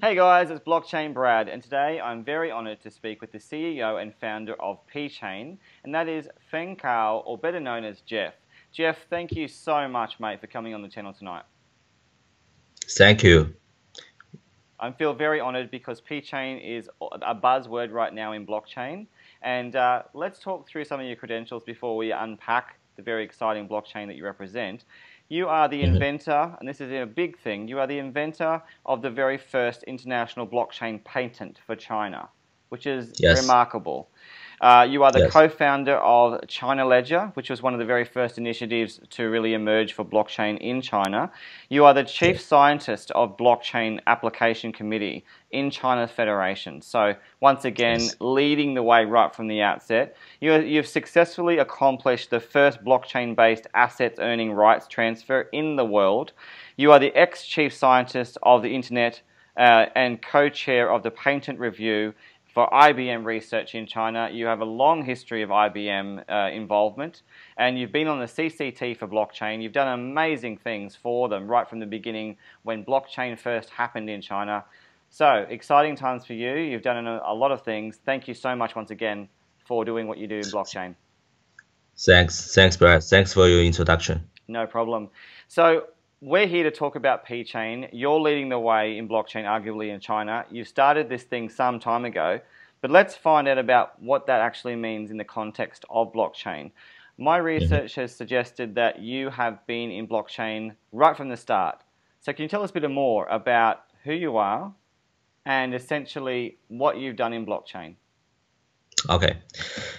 Hey guys, it's BlockchainBrad, and today I'm very honored to speak with the CEO and founder of PChain, and that is Feng Cao, or better known as Jeff. Jeff, thank you so much, mate, for coming on the channel tonight. Thank you. I feel very honored because PChain is a buzzword right now in blockchain, and let's talk through some of your credentials before we unpack the very exciting blockchain that you represent. You are the inventor, and this is a big thing, you are the inventor of the very first international blockchain patent for China, which is Yes. remarkable. You are the Yes. co-founder of ChinaLedger, which was one of the very first initiatives to really emerge for blockchain in China. You are the chief Yes. scientist of Blockchain Application Committee in China Federation. So once again, Yes. leading the way right from the outset. You've successfully accomplished the first blockchain-based assets earning rights transfer in the world. You are the ex-chief scientist of the Internet and co-chair of the patent review for IBM research in China. You have a long history of IBM involvement, and you've been on the CCT for blockchain. You've done amazing things for them right from the beginning when blockchain first happened in China. So, exciting times for you. You've done a lot of things. Thank you so much once again for doing what you do in blockchain. Thanks, Brad. Thanks for your introduction. No problem. So, we're here to talk about PChain. You're leading the way in blockchain, arguably in China. You started this thing some time ago, but let's find out about what that actually means in the context of blockchain. My research has suggested that you have been in blockchain right from the start. So can you tell us a bit more about who you are and essentially what you've done in blockchain? Okay.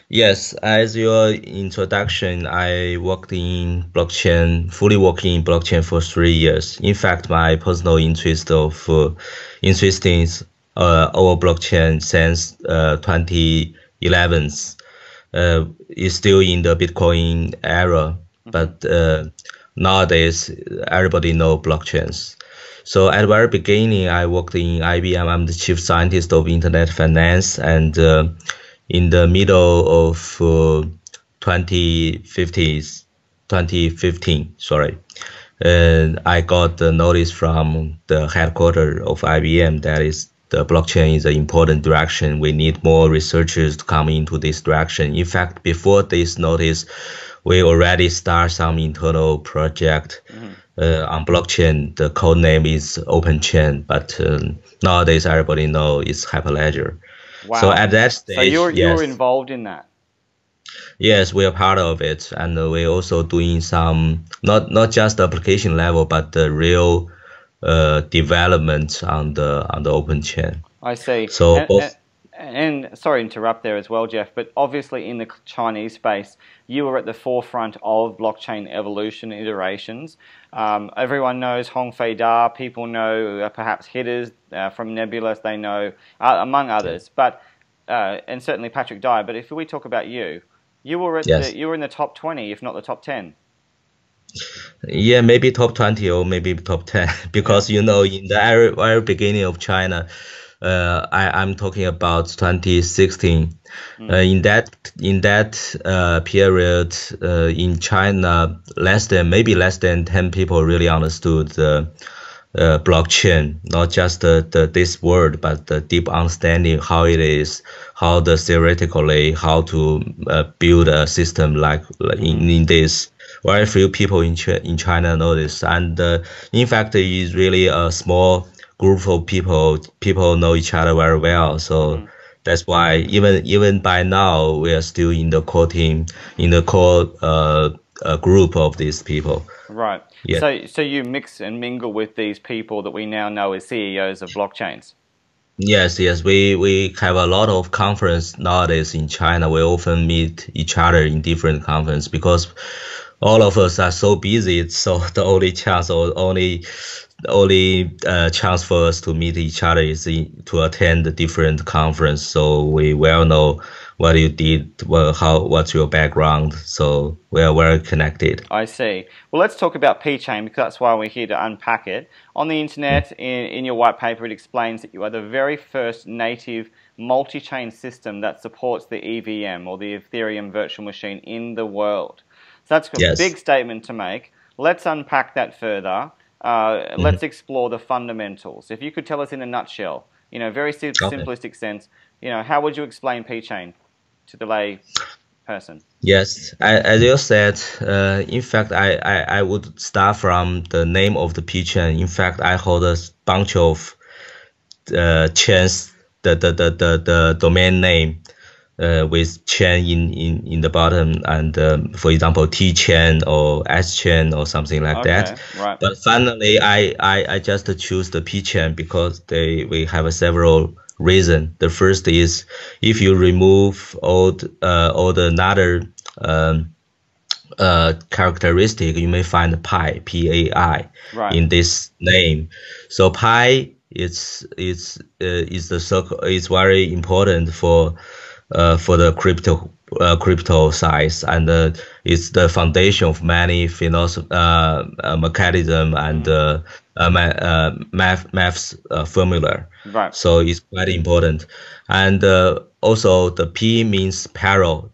Yes, as your introduction, I worked in blockchain, fully working in blockchain for 3 years. In fact, my personal interest of interest in our blockchain since 2011 is still in the Bitcoin era, but nowadays everybody know blockchains. So at the very beginning, I worked in IBM. I'm the chief scientist of internet finance, and in the middle of 2015, sorry, I got the notice from the headquarters of IBM that is the blockchain is an important direction. We need more researchers to come into this direction. In fact, before this notice, we already start some internal project on blockchain. The code name is OpenChain, but nowadays everybody know it's Hyperledger. Wow. So at that So stage, you were yes, involved in that. yes, we are part of it, and we're also doing some not just the application level, but the real development on the open chain. I see. So both, And sorry to interrupt there as well, Jeff, but obviously in the Chinese space, you were at the forefront of blockchain evolution iterations. Everyone knows Hongfei Da, people know perhaps hitters from Nebulous, they know, among others, but and certainly Patrick Dye. But if we talk about you, you were at yes, you were in the top 20, if not the top 10. yeah, maybe top 20 or maybe top 10, Yeah. because in the very beginning of China, I'm talking about 2016. In that period, in China, maybe less than 10 people really understood the blockchain, not just this word, but the deep understanding how it is, how the theoretically how to build a system like in this. Very few people in China know this, and in fact, it is really a small group of people. People know each other very well, so that's why even by now we are still in the core team, in the core group of these people. Right. Yeah. So you mix and mingle with these people that we now know as CEOs of blockchains. Yes, yes. We have a lot of conference nowadays in China. We often meet each other in different conference because all of us are so busy. So the only chance or only chance for us to meet each other is to attend a different conference. So we well know what you did, what's your background. So we are very connected. I see. Well, let's talk about PChain because that's why we're here to unpack it. On the internet, in your white paper, it explains that you are the very first native multi-chain system that supports the EVM, or the Ethereum virtual machine, in the world. So that's a Yes. big statement to make. Let's unpack that further. let's explore the fundamentals. If you could tell us in a nutshell, very simplistic sense, how would you explain PChain to the lay person? Yes, as you said, in fact, I would start from the name of the PChain. In fact, I hold a bunch of chains, the domain name with chain in the bottom, and for example, T chain or S chain or something like that. Right. But finally, I just choose the PChain because we have several reasons. The first is if you remove all the another characteristic, you may find pi, P-A-I, in this name. So pi is the circle. It's very important for the crypto size, and it's the foundation of many mechanism and maths formula. Right. So it's quite important. And also the P means parallel.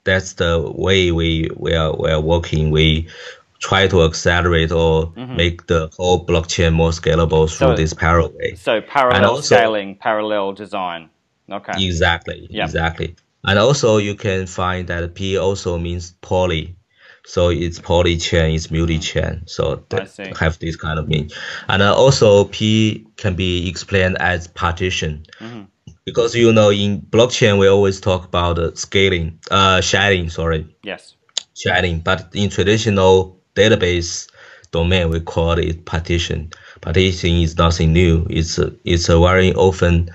That's the way we are working. We try to accelerate or make the whole blockchain more scalable through this parallel way. So parallel scaling, parallel design. Okay. Exactly. And also you can find that P also means poly. So it's poly chain, it's multi chain. So they have this kind of meaning. And also P can be explained as partition. Because in blockchain we always talk about sharding, Yes. Sharding, but in traditional database domain we call it partition. Partition is nothing new. It's a very often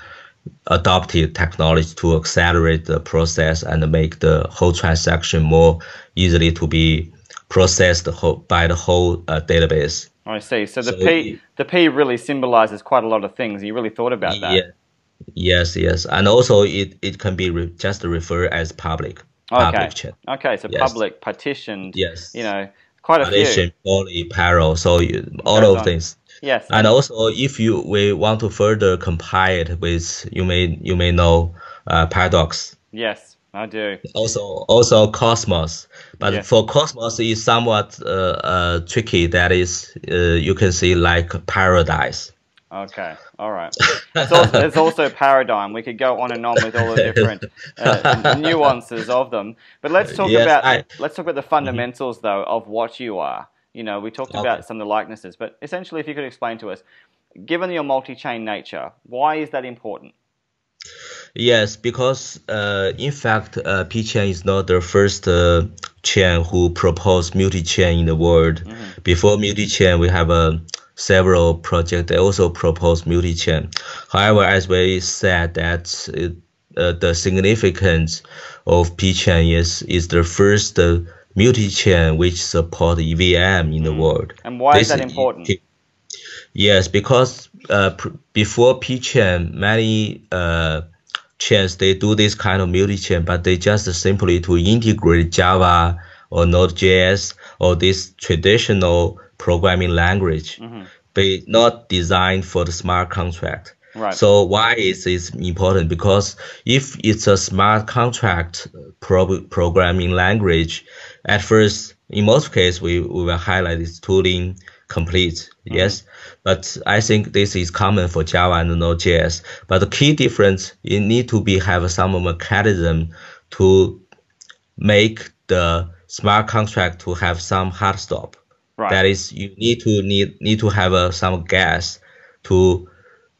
adopted technology to accelerate the process and make the whole transaction more easily to be processed by the whole database. I see. So the P really symbolizes quite a lot of things. You really thought about that. Yeah. Yes. And also it can be just referred as public. Public chain. Okay. So public, partitioned. Yes. Quite a partition, few. Poly, parallel. So all of things. Yes. And also, if we want to further compile it with, you may know paradox. Yes, I do. Also Cosmos, but for Cosmos is somewhat tricky. That is, you can see like paradise. Okay, all right. There's also paradigm. We could go on and on with all the different nuances of them. But let's talk about the fundamentals though of what you are. We talked about some of the likenesses, but essentially, if you could explain to us, given your multi-chain nature, why is that important? Yes, because in fact, PChain is not the first chain who proposed multi-chain in the world. Before multi-chain, we have several projects that also propose multi-chain. However, as we said, that the significance of PChain is the first multi-chain which support EVM in the world. And why is that important? Yes, because before PChain, many chains, they do this kind of multi-chain, but they just simply to integrate Java or Node.js or this traditional programming language, but not designed for the smart contract. Right. So why is this important? Because if it's a smart contract programming language, at first, in most cases, we will highlight this tooling complete. Yes, but I think this is common for Java and Node.js. But the key difference, you need to have some mechanism to make the smart contract to have some hard stop. Right. That is, you need to have some gas to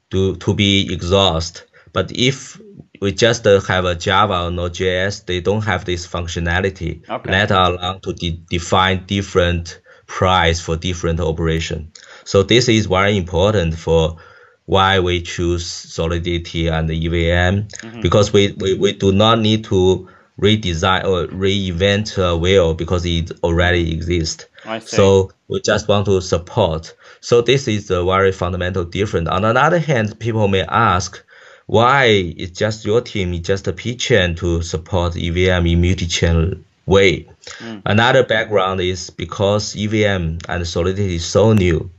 be exhaust. But if we just have a Java or Node.js, they don't have this functionality. Let alone to define different price for different operation. So this is very important for why we choose Solidity and EVM, because we do not need to redesign or reinvent a wheel because it already exists. I see. So we just want to support. So this is a very fundamental difference. On the other hand, people may ask, why it's just your team, it's just a PChain to support EVM in multi-chain way? Another background is because EVM and Solidity is so new.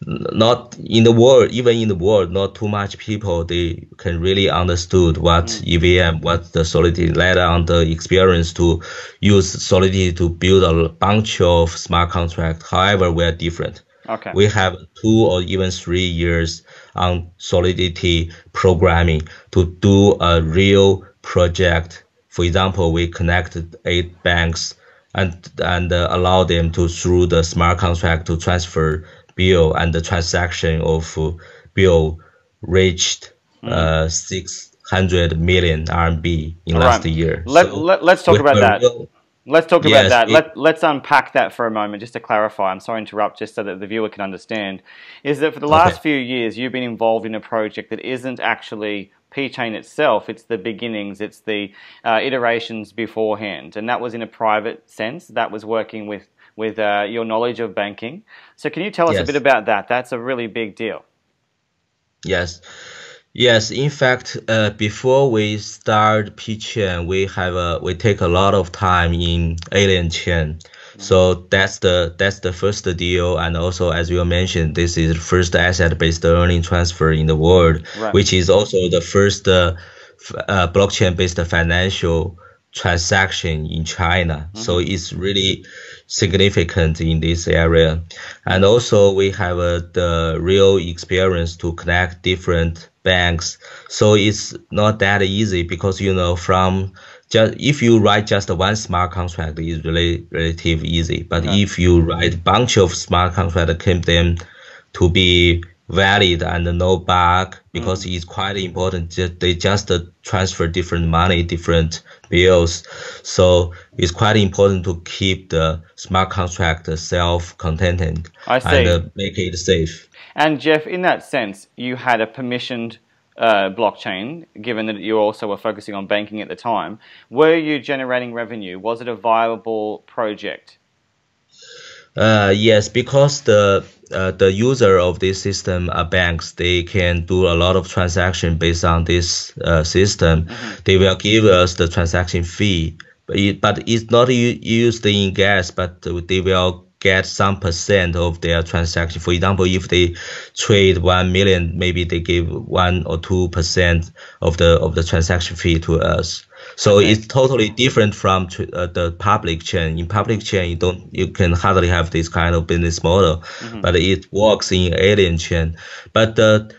Not in the world, even in the world, not too much people they can really understood what EVM, what the Solidity, let on the experience to use Solidity to build a bunch of smart contracts. However, we are different. Okay. We have 2 or even 3 years on Solidity programming to do a real project. For example, we connected 8 banks and allow them to through the smart contract to transfer bill, and the transaction of bill reached 600 million RMB in All last right. year. So Let's talk we have about a that. real Let's talk about yes. that. Let's unpack that for a moment, just to clarify. I'm sorry to interrupt, just so that the viewer can understand. Is that for the Okay. last few years, you've been involved in a project that isn't actually PChain itself. It's the beginnings. It's the iterations beforehand, and that was in a private sense. That was working with your knowledge of banking. So can you tell us a bit Yes. about that? That's a really big deal. Yes. Yes, in fact, before we start PChain, we take a lot of time in alien chain. So that's the first deal, and also as you mentioned, this is the first asset-based earning transfer in the world, Right. which is also the first blockchain-based financial transaction in China. So it's really significant in this area. And also we have the real experience to connect different banks. So it's not that easy because, from just if you write just one smart contract, it's really relatively easy. But Right. if you write a bunch of smart contracts, keep them to be valid and no bug, because it's quite important. They just transfer different money, different bills. So it's quite important to keep the smart contract self-contained I and see. make it safe. And Jeff, in that sense, you had a permissioned blockchain, given that you also were focusing on banking at the time. Were you generating revenue? Was it a viable project? Yes, because the user of this system are banks, they can do a lot of transaction based on this system. They will give us the transaction fee, but it's not used in gas, but they will get some percent of their transaction. For example, if they trade 1 million, maybe they give 1 or 2% of the transaction fee to us. So it's totally different from the public chain. In public chain, you can hardly have this kind of business model, but it works in alien chain. But the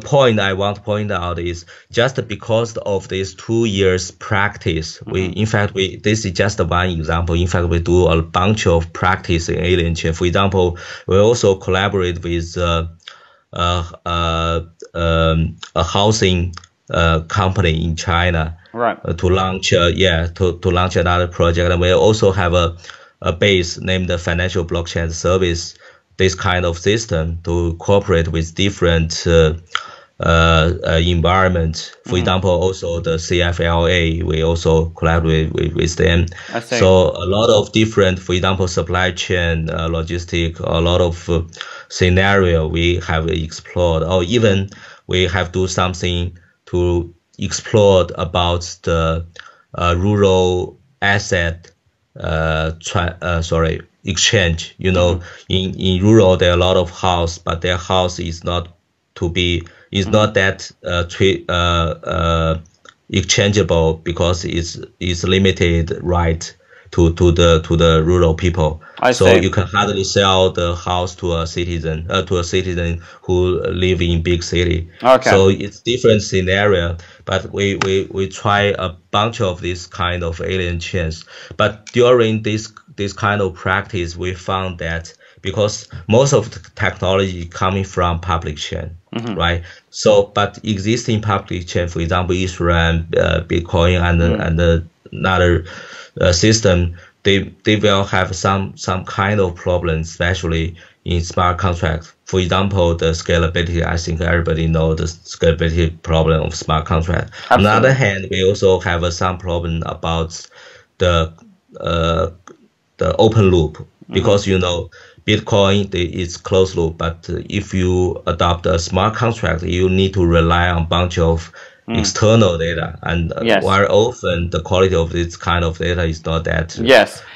point I want to point out is just because of this 2 years practice, this is just one example. In fact, we do a bunch of practice in alien chain. For example, we also collaborate with a housing company in China, Right. to launch to launch another project. And we also have a base named the Financial Blockchain Service, this kind of system to cooperate with different environment. For example, also the CFLA, we also collaborate with them. I see. So a lot of different, for example, supply chain, logistic, a lot of scenario we have explored, or even we have do something to explore about the rural asset exchange. In rural there are a lot of house, but their house is not not that exchangeable, because it's limited right to the rural people. I So see. you can hardly sell the house to a citizen who live in big city. Okay. So it's different scenario, but we try a bunch of this kind of alien chains. But during this kind of practice, we found that because most of the technology coming from public chain, right? So, but existing public chain, for example, Ethereum, Bitcoin, and another system, they will have some kind of problem, especially in smart contracts. For example, the scalability. I think everybody knows the scalability problem of smart contract. On the other hand, we also have some problem about the open loop, because Bitcoin is closed loop, but if you adopt a smart contract, you need to rely on a bunch of external data, and while often the quality of this kind of data is not that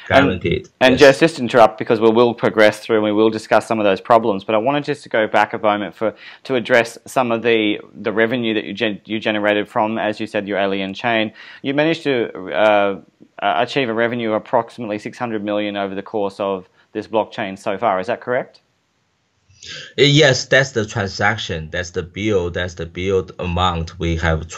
guaranteed. And just to interrupt, because we will progress through and we will discuss some of those problems, but I wanted just to go back a moment to address some of the revenue that you generated from, as you said, your alien chain. You managed to achieve a revenue of approximately 600 million over the course of this blockchain so far. Is that correct? Yes, that's the transaction. That's the bill amount we have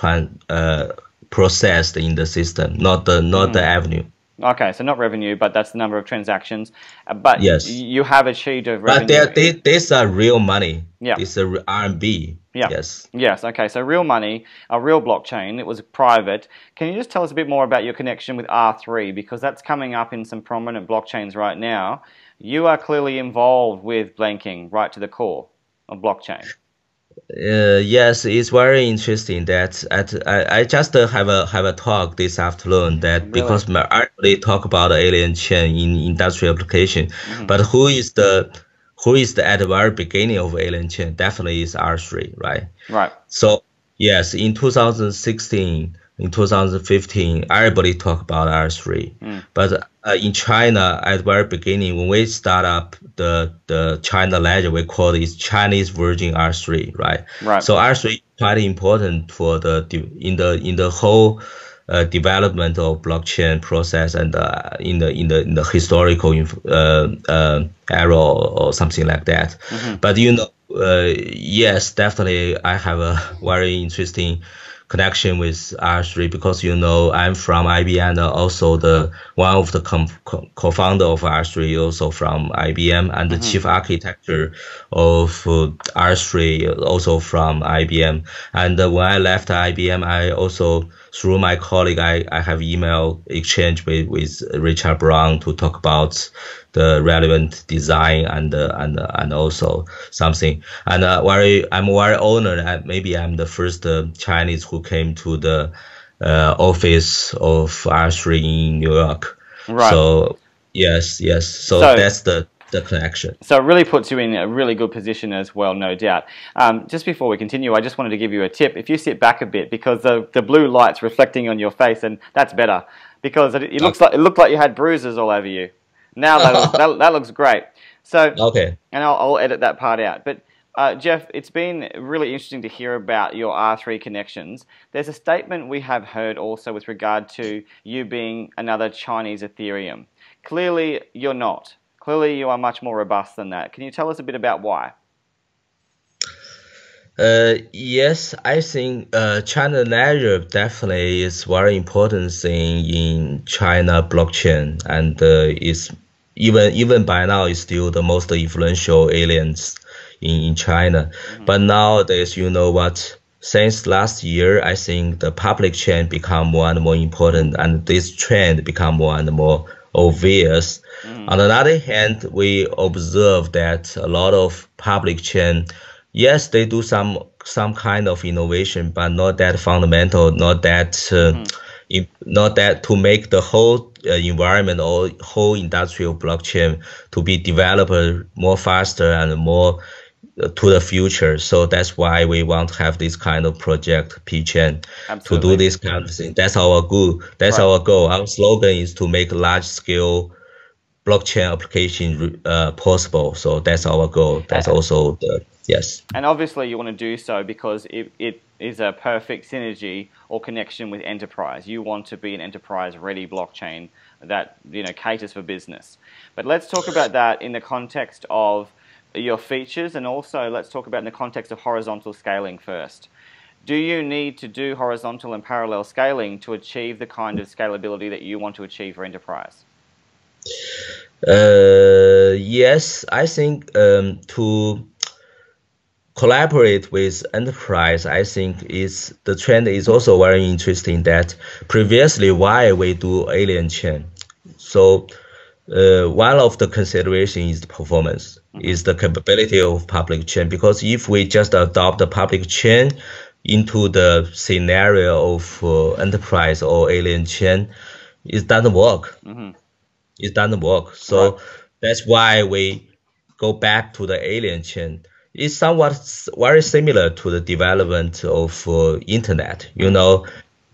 processed in the system, not the avenue. Okay, so not revenue, but that's the number of transactions. But Yes, you have achieved a but revenue. these are real money. Yeah. This is RMB. Yeah. Yes. Yes. Okay. So real money, a real blockchain. It was private. Can you just tell us a bit more about your connection with R3, because that's coming up in some prominent blockchains right now. You are clearly involved with banking right to the core of blockchain. Yes, it's very interesting that I just have a talk this afternoon that Really? because I already talk about alien chain in industrial application, but who is the at the very beginning of alien chain? Definitely is R3, right? Right. So yes, in 2016, in 2015, everybody talk about R3, but in China at the very beginning when we start up the China Ledger, we call it Chinese version R3, right? Right. So R3 is quite important for in the whole development of blockchain process and in the historical era or something like that. But yes, definitely I have a very interesting connection with R3 because I'm from IBM and also one of the co-founder of R3 also from IBM and the chief architecture of R3 also from IBM. And when I left IBM, I also through my colleague I have email exchange with Richard Brown to talk about the relevant design and also something. And I'm very honored. Maybe I'm the first Chinese who came to the office of R3 in New York. Right. So yes. So that's the connection. So it really puts you in a really good position as well, no doubt. Just before we continue, I just wanted to give you a tip. If you sit back a bit, because the blue light's reflecting on your face, and that's better, because it looked like you had bruises all over you. Now that looks great. So okay, and I'll edit that part out. But Jeff, it's been really interesting to hear about your R3 connections. There's a statement we have heard also with regard to you being another Chinese Ethereum. Clearly, you're not. Clearly, you are much more robust than that. Can you tell us a bit about why? Yes, I think ChinaLedger definitely is very important thing in China blockchain, and is even by now is still the most influential aliens in China. But nowadays, you know what? Since last year, I think the public chain become more and more important, and this trend become more and more obvious. On the other hand, we observe that a lot of public chain, yes, they do some kind of innovation, but not that fundamental, not that to make the whole environment or whole industrial blockchain to be developed more faster and more to the future. So that's why we want to have this kind of project, PChain, to do this kind of thing. That's our goal. That's our goal. Our slogan is to make large scale blockchain application possible. So that's our goal. That's also yes. And obviously you want to do so because it is a perfect synergy or connection with enterprise. You want to be an enterprise-ready blockchain that caters for business. But let's talk about that in the context of your features, and also let's talk about in the context of horizontal scaling first. Do you need to do horizontal and parallel scaling to achieve the kind of scalability that you want to achieve for enterprise? Yes, I think to collaborate with enterprise, I think the trend is also very interesting. That previously why we do alien chain. So one of the consideration is the performance, is the capability of public chain. Because if we just adopt the public chain into the scenario of enterprise or alien chain, it doesn't work. It doesn't work. So that's why we go back to the alien chain. It's somewhat very similar to the development of internet.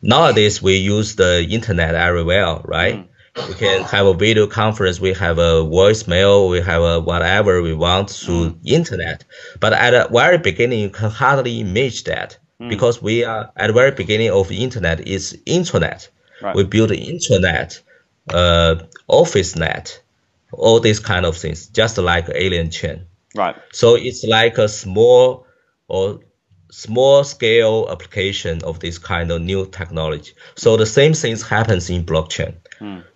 Nowadays we use the internet everywhere, right? We can have a video conference, we have a voicemail, we have a whatever we want through internet. But at the very beginning, you can hardly imagine that because we are at the very beginning of the internet is intranet. We build the intranet, office net, all these kind of things, just like alien chain. Right. So it's like a small scale application of this kind of new technology. So the same things happens in blockchain.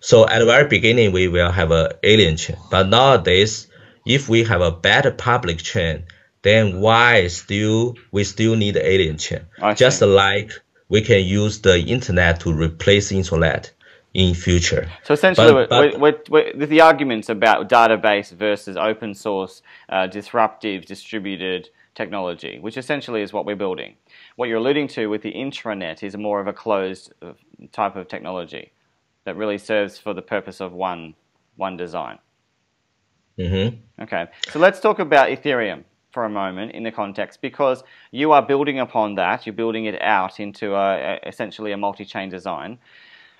So at the very beginning, we will have a alien chain. But nowadays, if we have a better public chain, then we still need alien chain? Just like we can use the internet to replace internet in future. So essentially, the arguments about database versus open source, disruptive, distributed technology, which essentially is what we're building. What you're alluding to with the intranet is more of a closed type of technology that really serves for the purpose of one design. Okay, so let's talk about Ethereum for a moment in the context, because you are building upon that. You're building it out into essentially a multi-chain design.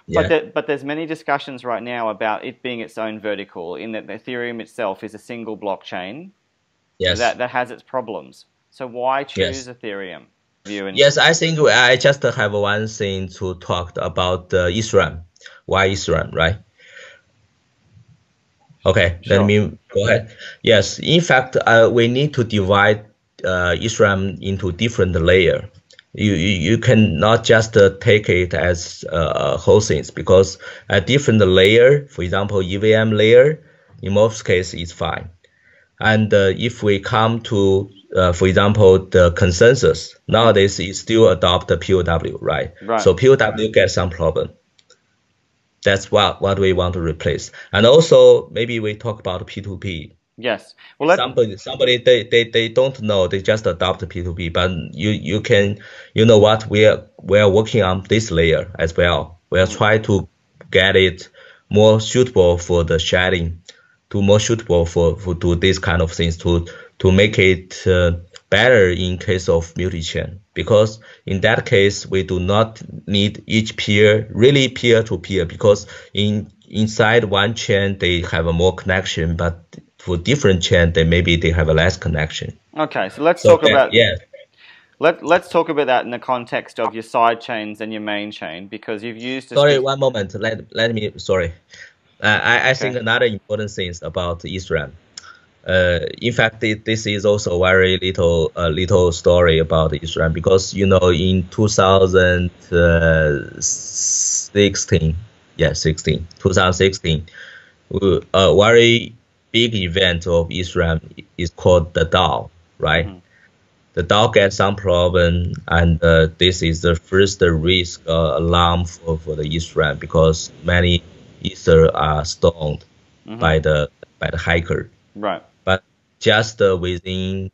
Yeah. But there's many discussions right now about it being its own vertical, in that Ethereum itself is a single blockchain. Yes. That has its problems. So why choose Ethereum? Yes, I think I just have one thing to talk about Ethereum. Why Ethereum, right? Okay, Sure. Let me go ahead. Yes, in fact, we need to divide Ethereum into different layers. You cannot just take it as whole things, because a different layer, for example, EVM layer, in most cases is fine. And if we come to, for example, the consensus, nowadays it still adopt the POW, right? So POW gets some problem. That's what we want to replace. And also, maybe we talk about P2P. Yes. Well, somebody they don't know, they just adopt P2P, but you know what, we are working on this layer as well. We are trying to get it more suitable for the sharing, more suitable for do this kind of things, to make it better in case of multi-chain, because in that case we do not need each peer really peer to peer, because inside one chain they have a more connection, but for different chain they have a less connection. Okay, so let's talk about let's talk about that in the context of your side chains and your main chain, because you've used one moment, let me I think another important thing about Ethereum. In fact, this is also very little story about Ethereum, because in 2016, 2016, a very big event of Ethereum is called the DAO, right? The DAO gets some problem, and this is the first risk alarm for the Ethereum, because many Ether are stoned by the hacker. Right. But just within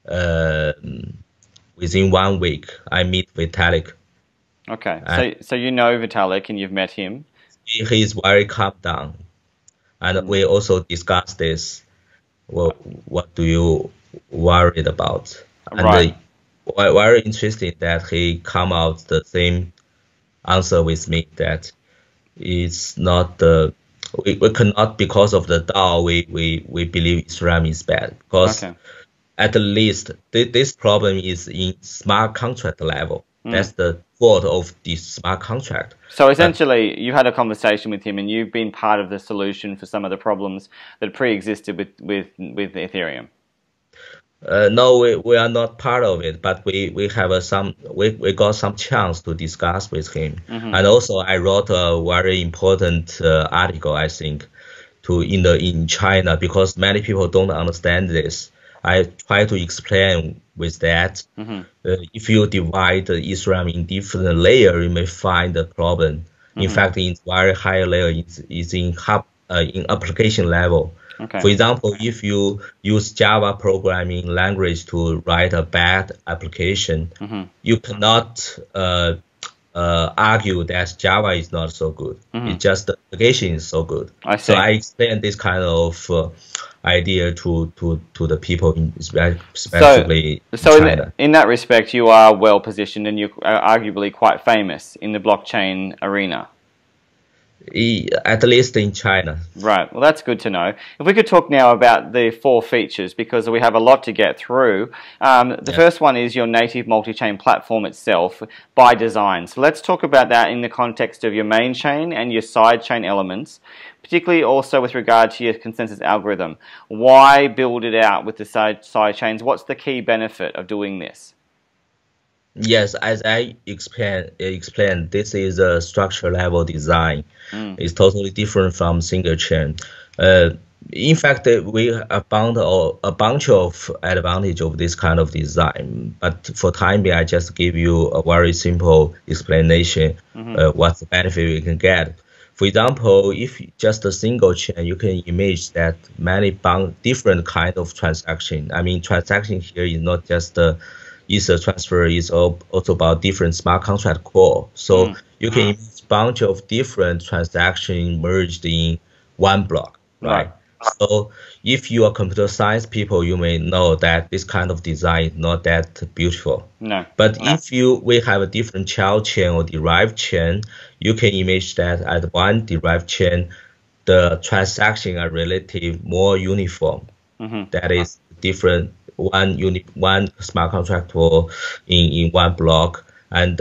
1 week, I meet Vitalik. Okay, so you know Vitalik and you've met him. He's very calm down, and we also discussed this. Well, what do you worried about? And very interesting that he come out the same answer with me, that it's not we cannot, because of the DAO, we believe Ethereum is bad, because at least this problem is in smart contract level. That's the fault of the smart contract. So essentially, you had a conversation with him, and you've been part of the solution for some of the problems that pre-existed with Ethereum. No, we are not part of it, but we have we got some chance to discuss with him. And also I wrote a very important article, I think, in China, because many people don't understand this. I try to explain with that. If you divide Ethereum in different layers, you may find a problem. In fact, in very high layer, it's in application level. For example, if you use Java programming language to write a bad application, you cannot argue that Java is not so good. It's just the application is so good. So I explain this kind of idea to the people, especially China. In that respect, you are well positioned, and you're arguably quite famous in the blockchain arena. At least in China. Right, well that's good to know. If we could talk now about the 4 features, because we have a lot to get through. The first one is your native multi-chain platform itself by design. So let's talk about that in the context of your main chain and your side chain elements, particularly also with regard to your consensus algorithm. Why build it out with the side chains? What's the key benefit of doing this? Yes, as I explained, this is a structure level design. It's totally different from single chain. In fact, we found a bunch of advantage of this kind of design. But for time being, I just give you a very simple explanation. What's the benefit we can get. For example, if just a single chain, you can imagine that many different kind of transaction. I mean, transaction here is not just Ether transfer, is also about different smart contract core. So you can imagine a bunch of different transactions merged in one block, right? So if you are computer science people, you may know that this kind of design is not that beautiful. But if we have a different child chain or derived chain, you can imagine that at one derived chain, the transactions are relatively more uniform. That is different. One smart contract for in one block, and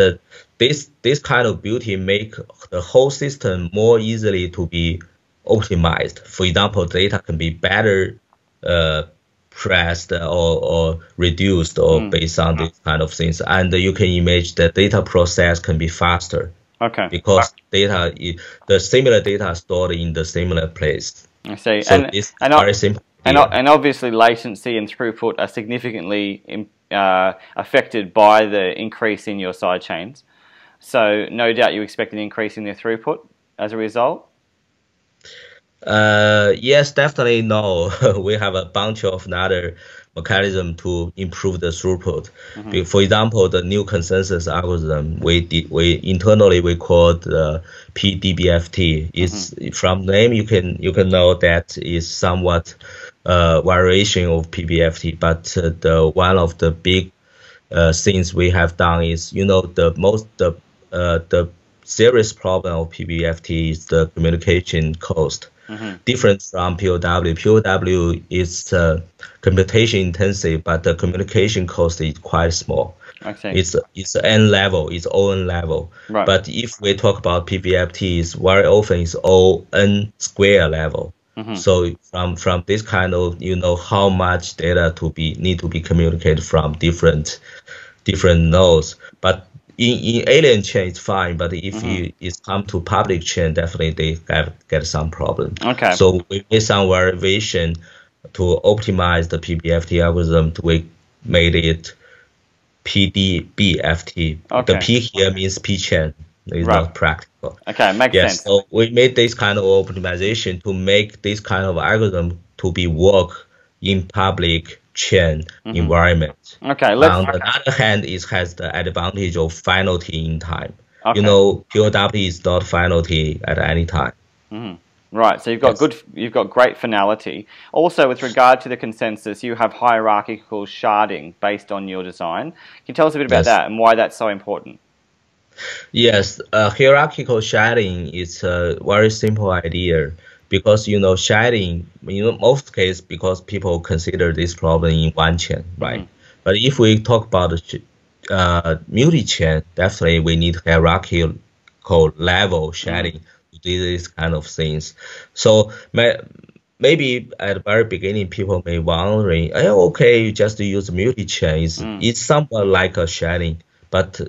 this kind of beauty make the whole system more easily to be optimized. For example, data can be better pressed or reduced or based on these kind of things, and you can imagine the data process can be faster. Because the similar data stored in the similar place. I see. So it's very simple. And obviously latency and throughput are significantly affected by the increase in your side chains. So no doubt you expect an increase in their throughput as a result? Yes, definitely no. We have a bunch of another mechanism to improve the throughput. For example, the new consensus algorithm we internally we call the PDBFT. Is from name you can know that is somewhat variation of PBFT, but the one of the big things we have done is the serious problem of PBFT is the communication cost. Different from POW. POW is computation intensive, but the communication cost is quite small. It's N level, it's ON level. But if we talk about PBFT, it's very often it's ON square level. So from this kind of how much data need to be communicated from different nodes. But in alien chain it's fine, but if it's come to public chain, definitely they get some problem. So we made some variation to optimize the PBFT algorithm. We made it PDBFT. The P here means PChain. It's not practical. Makes sense. So we made this kind of optimization to make this kind of algorithm to be work in public chain environment. On the other hand, it has the advantage of finality in time. POW is not finality at any time. Right, so you've got great finality. Also, with regard to the consensus, you have hierarchical sharding based on your design. Can you tell us a bit about that and why that's so important? Yes, hierarchical sharding is a very simple idea because sharding, most cases because people consider this problem in one chain, right? But if we talk about multi-chain, definitely we need hierarchical level sharding to do these kind of things. So maybe at the very beginning, people may wondering, you just use multi-chain. It's somewhat like a sharding. But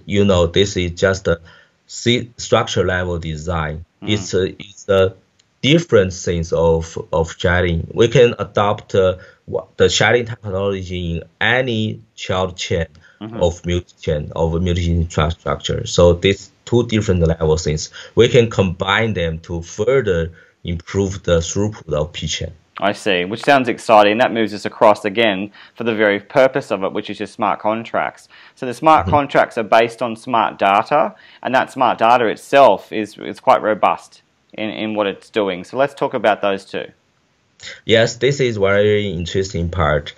this is just a structure level design. It's a different things of sharding. We can adopt the sharding technology in any child chain of multi-chain structure. So these two different level things, we can combine them to further improve the throughput of PChain. I see, which sounds exciting. That moves us across again for the very purpose of it, which is your smart contracts. So the smart contracts are based on smart data, and that smart data itself is quite robust in what it's doing. So let's talk about those two. Yes, this is very interesting part.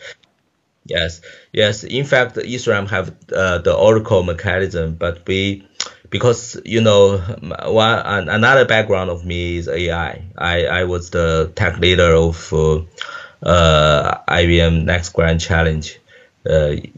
Yes. In fact, Ethereum have the Oracle mechanism, but we because another background of me is AI. I was the tech leader of IBM Next Grand Challenge in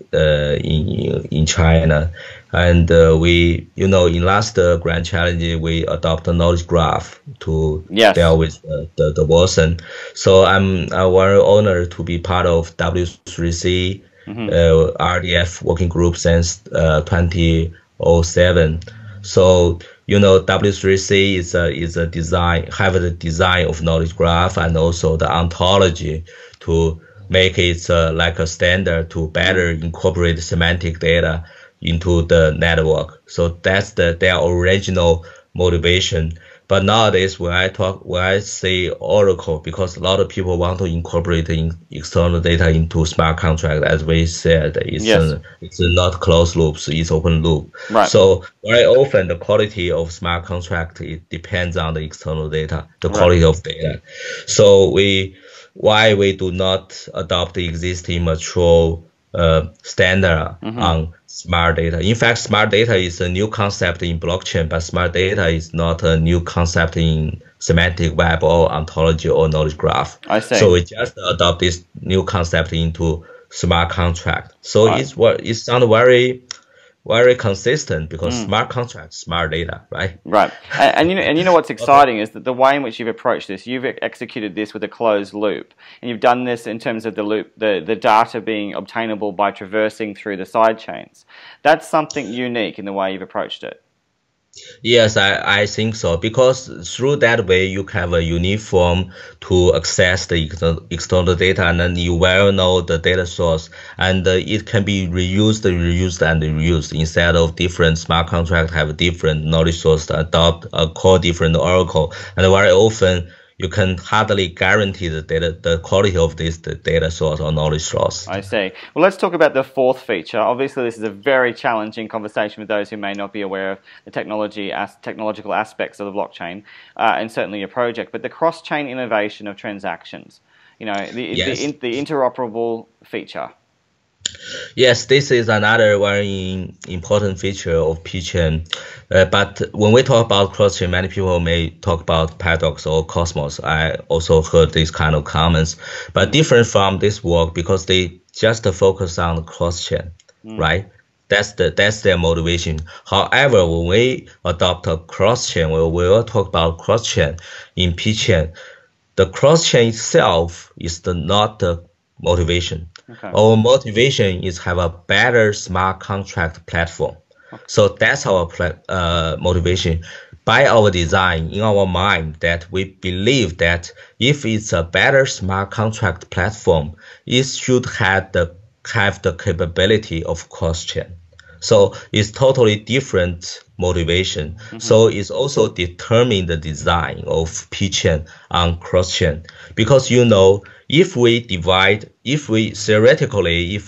China, and we in last Grand Challenge we adopt a knowledge graph to deal with the Watson. So I'm very honored to be part of W3C RDF working group since 2007. So W3C is a design, have the design of knowledge graph and also the ontology to make it like a standard to better incorporate semantic data into the network. So that's their original motivation. But nowadays, when I say Oracle, because a lot of people want to incorporate external data into smart contract, as we said, it's not closed loop, so it's open loop. Right. So very often the quality of smart contract, it depends on the external data, the quality of data. So why we do not adopt the existing mature standard on smart data. In fact, smart data is a new concept in blockchain, but smart data is not a new concept in semantic web or ontology or knowledge graph. I see. So we just adopt this new concept into smart contract. So it sounds very consistent because smart contract, smart data, right? Right. And you know what's exciting is that the way in which you've approached this, you've executed this with a closed loop, and you've done this in terms of the loop, the data being obtainable by traversing through the side chains. That's something unique in the way you've approached it. Yes, I think so, because through that way you can have a uniform to access the external data, and then you well know the data source, and it can be reused, and reused instead of different smart contracts have different knowledge source to adopt a core different oracle, and very often you can hardly guarantee the quality of the data source or knowledge source. I see. Well, let's talk about the fourth feature. Obviously, this is a very challenging conversation with those who may not be aware of the technological aspects of the blockchain, and certainly your project. But the cross-chain innovation of transactions, the interoperable feature. Yes, this is another very important feature of PChain. But when we talk about cross-chain, many people may talk about Paradox or Cosmos. I also heard these kind of comments. But different from this work because they just focus on cross-chain, right? That's their motivation. However, when we adopt a cross-chain, we will talk about cross-chain in PChain. The cross-chain itself is not the motivation. Okay. Our motivation is have a better smart contract platform. Okay. So that's our motivation. By our design, in our mind, that we believe that if it's a better smart contract platform, it should have the capability of cross-chain. So it's totally different motivation. So it's also determine the design of PChain on cross-chain, because if we theoretically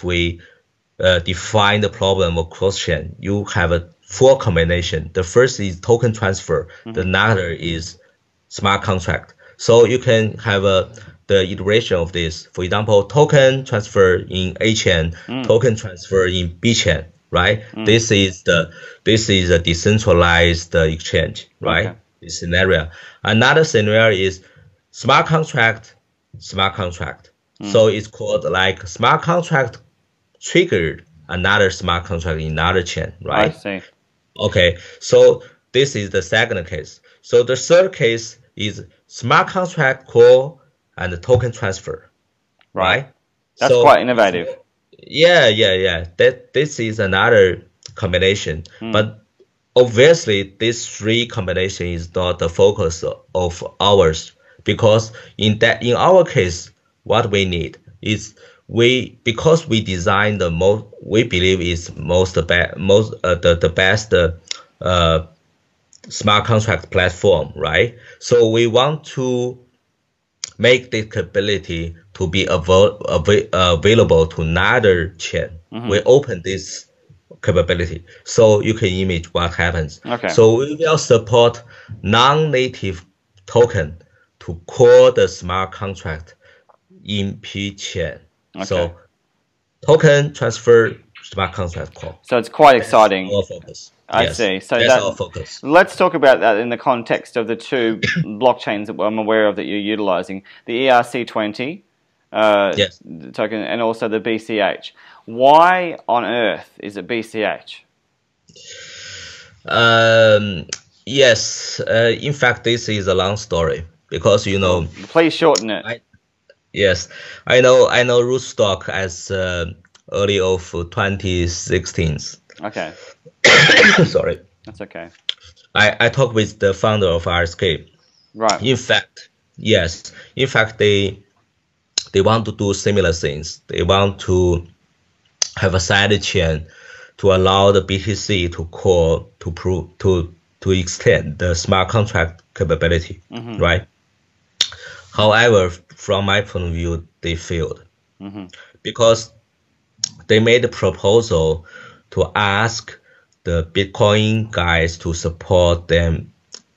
define the problem of cross-chain, you have a four combination. The first is token transfer. The another is smart contract. So you can have the iteration of this. For example, token transfer in A chain, token transfer in B chain, right? This is a decentralized exchange, right? Okay. This scenario. Another scenario is smart contract. So it's called like smart contract triggered another smart contract in another chain, right? I see. Okay, so this is the second case. So the third case is smart contract call and token transfer, right? That's quite innovative. Yeah. This is another combination, but obviously this three combination is not the focus of ours, because in our case, what we need is because we design the most, we believe is the best smart contract platform, right? So we want to make the capability to be available to another chain. We open this capability so you can image what happens. Okay. So we will support non-native token to call the smart contract in PChain. Okay. So token transfer smart contract call. So it's quite exciting. That's our focus. I Yes, see. So that's our focus. Let's talk about that in the context of the two blockchains that I'm aware of that you're utilizing, the ERC20 Yes. token and also the BCH. Why on earth is it BCH? Yes. In fact, this is a long story because Please shorten it. Yes, I know Rootstock as early of 2016. Okay. Sorry. That's okay. I talked with the founder of RSK. Right. In fact, yes. In fact, they want to do similar things. They want to have a side chain to allow the BTC to call to extend the smart contract capability, right? However, from my point of view, they failed because they made a proposal to ask the Bitcoin guys to support them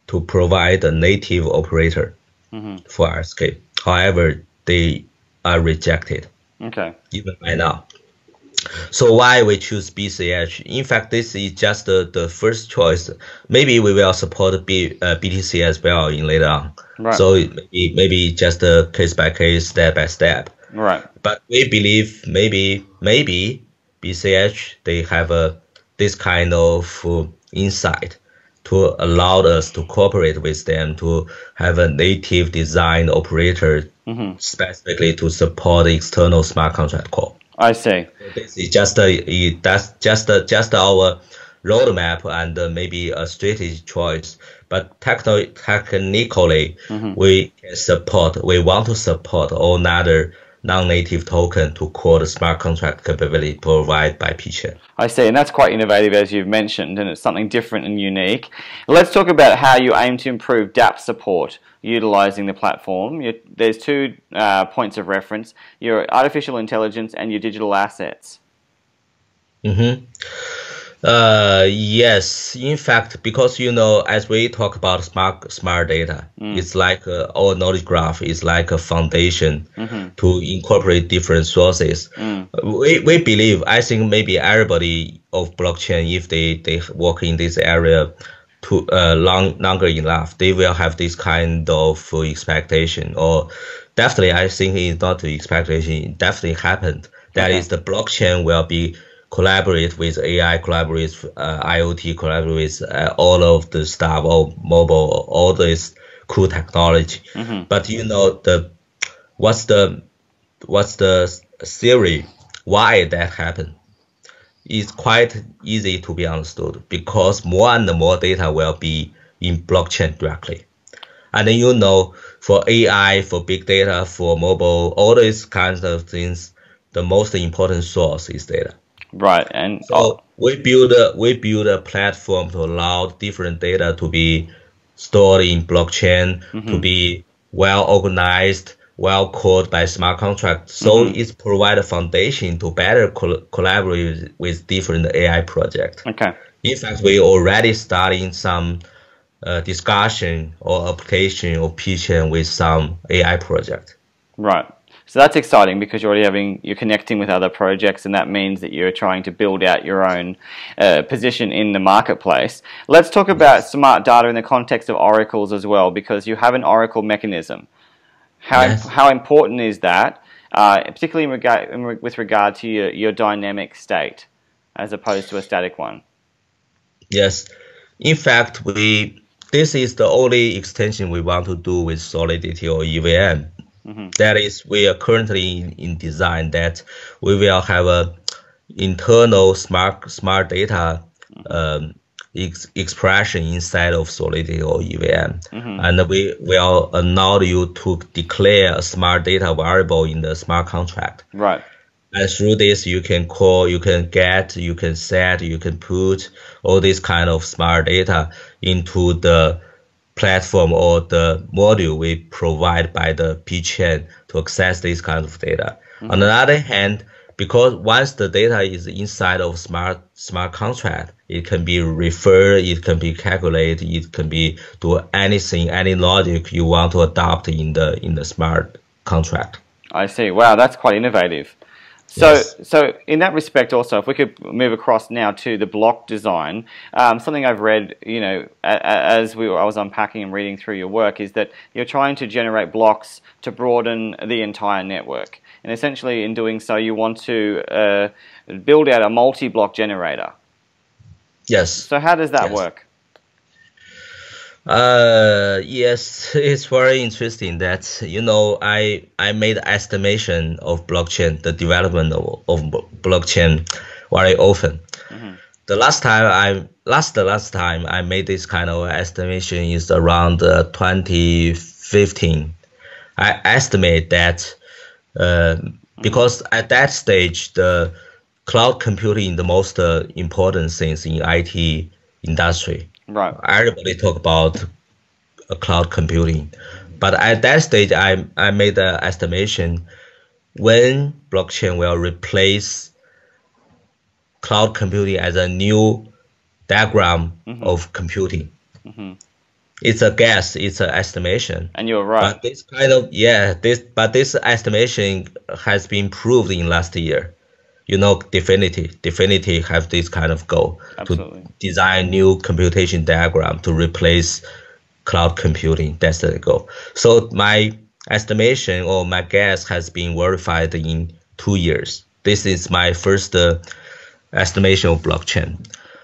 to provide a native operator for RSK. However, they are rejected. Okay. Even right now. So why we choose BCH? In fact, this is just the first choice. Maybe we will support BTC as well in later on. Right. So maybe just a case by case, step by step. Right. But we believe maybe BCH they have this kind of insight to allow us to cooperate with them to have a native design operator specifically to support the external smart contract call. I see. This is just our roadmap and maybe a strategy choice. But technically, we want to support all other non-native token to call the smart contract capability provided by PChain. I see, and that's quite innovative as you've mentioned, and it's something different and unique. Let's talk about how you aim to improve DApp support utilizing the platform. There's two points of reference, your artificial intelligence and your digital assets. Yes, in fact, because as we talk about smart data, it's like our knowledge graph is like a foundation to incorporate different sources. We believe, I think maybe everybody of blockchain, if they work in this area to longer enough, they will have this kind of expectation. Or definitely, I think it's not the expectation. It definitely happened. That is, the blockchain will be collaborate with AI, collaborate with IoT, collaborate with all of the stuff, all mobile, all this cool technology. But what's the theory why that happened? It's quite easy to be understood because more and more data will be in blockchain directly. And then for AI, for big data, for mobile, all these kinds of things, the most important source is data. Right, and so we build a platform to allow different data to be stored in blockchain, to be well organized, well coded by smart contracts. So it's provide a foundation to better collaborate with different AI projects. Okay. In fact, we already starting some discussion or application of PChain with some AI project. Right. So that's exciting because you're connecting with other projects, and that means that you're trying to build out your own position in the marketplace. Let's talk about smart data in the context of oracles as well, because you have an oracle mechanism. How important is that, particularly with regard to your dynamic state as opposed to a static one? Yes. In fact, this is the only extension we want to do with Solidity or EVM. That is, we are currently in design that we will have a internal smart data expression inside of Solidity or EVM, and we will allow you to declare a smart data variable in the smart contract. Right. And through this, you can call, you can get, you can set, you can put all this kind of smart data into the platform or the module we provide by the PChain to access this kind of data. On the other hand, because once the data is inside of smart contract, it can be referred, it can be calculated, it can be do anything, any logic you want to adopt in the smart contract. I see. Wow, that's quite innovative. So in that respect also, if we could move across now to the block design, something I've read, as I was unpacking and reading through your work, is that you're trying to generate blocks to broaden the entire network. And essentially in doing so, you want to build out a multi-block generator. Yes. So how does that work? Yes, it's very interesting that, I made estimation of blockchain, the development of blockchain very often. The last time I made this kind of estimation is around 2015. I estimate that because at that stage, the cloud computing is the most important things in IT industry. Right. Everybody talk about cloud computing, but at that stage, I made the estimation when blockchain will replace cloud computing as a new diagram of computing. It's a guess, it's an estimation. And you're right. But this kind of this estimation has been proved in last year. Definitely have this kind of goal. Absolutely. To design new computation diagram to replace cloud computing. That's the goal. So my estimation or my guess has been verified in 2 years. This is my first estimation of blockchain.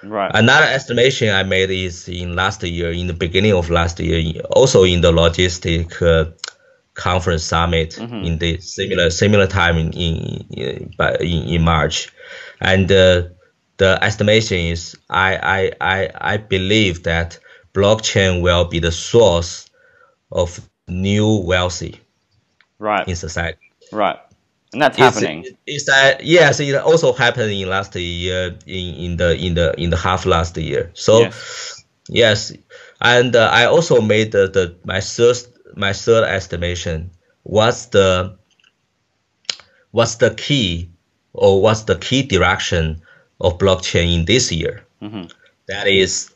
Right. Another estimation I made is in last year, in the beginning of last year, also in the Logistic conference summit in the similar time in March, and the estimation is I believe that blockchain will be the source of new wealthy in society. Right, and that's happening. Yes, it also happened in last year in the half last year. So yes, and I also made my third estimation. What's the key or what's the key direction of blockchain in this year? That is